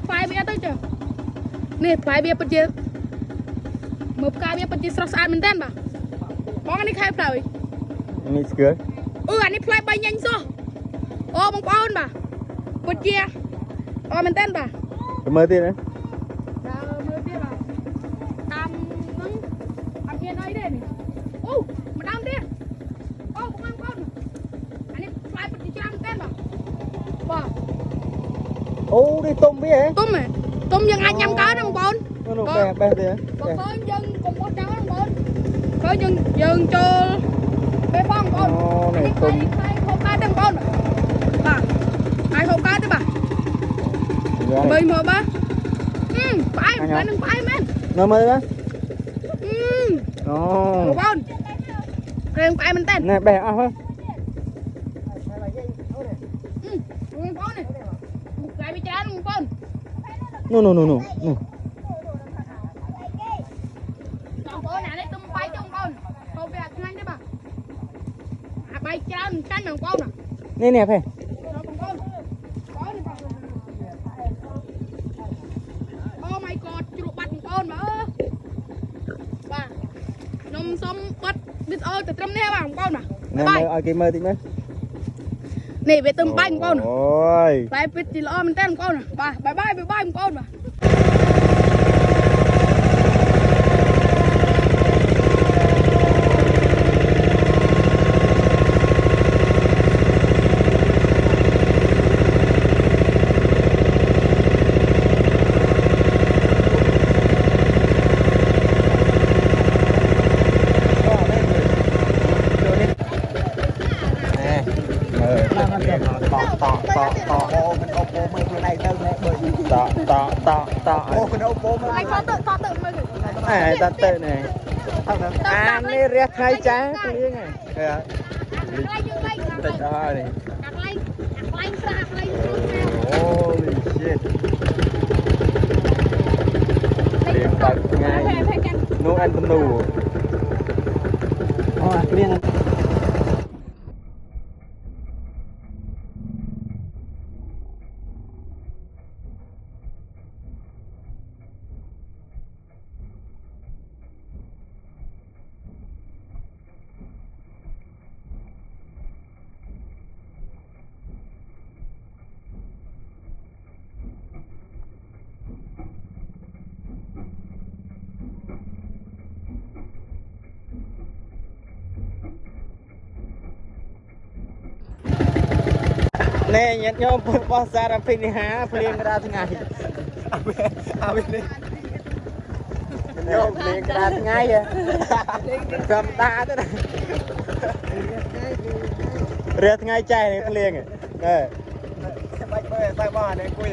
ផ្លែវាទៅចុះនេះផ្លែវាពិតជាមើលផ្កាវាពិតជាស្រស់ស្អាតមែនតើបាទបងអានេះខែផ្លែនេះស្គាល់អានេះផ្លែ3ញ៉ាញ់សោះអូបងប្អូនបាទពិតជាអូមែនតើបាទមើលទៀតណាមើលទៀតបាទតាមហ្នឹងអត់មានអីទេនេះអូម្ដងទៀតអូបងប្អូនអានេះផ្លែពិតជាច្រើនមែនតើបាទអូនេះទុំវាហ៎ទុំយើងអាចញ៉ាំកើតណាបងប្អូននោះបេះទៀតបងប្អូនយើងកុំអត់ចោលបងប្អូនឃើញយើងចូលពេលបងប្អូននេះទុំហូបកើតទេបងប្អូនបាទអាចហូបកើតទេបាទបីមកបាទផ្អែមហ្នឹងផ្អែមមែននៅមើលបាទអូបងប្អូនគ្រឿងផ្អែមមែនតើណែបេះអស់ហ្នឹងបងប្អូននេះផ្លែវាច្រើនបងប្អូននោះបងប្អូនអានេះទុំបាយចុងបងប្អូនហូបវាឆ្ងាញ់ទេបាទអាបាយច្រើនឆ្ងាញ់បងប្អូននេះភេបងប្អូនអូ my god ជ្រក់បាត់បងប្អូនបាទខ្ញុំសុំបិទវីដេអូទៅត្រឹមនេះបាទបងប្អូនបាទបាយឲ្យគេមើលតិចមើលនេះវាទឹមបាញ់បងប្អូនអូយបាយពិតជាល្អមែនតើបងប្អូនបាទបាយបងប្អូនបាទតអូមិនអូពោមើលខ្លួនឯងទៅណែបើតអូមិនអូពោមើលហើយតទៅមើលអេតទៅណែអានេះរះថ្ងៃចាស់ព្រៀងហ៎តិចអស់នេះអាក្លែងស្រាអាក្លែងអូ shit ព្រៀងបាត់ថ្ងៃនោះអានទំនូអូព្រៀងណែញាតិញោមពុទ្ធបរិស័ទអភិនិហាភ្លៀងក្តារថ្ងៃអើនេះញោមភ្លៀងក្តារថ្ងៃធម្មតាទេណារះថ្ងៃចែកនេះភ្លៀងហ៎បាច់មើលតែបងអានេះអង្គុយ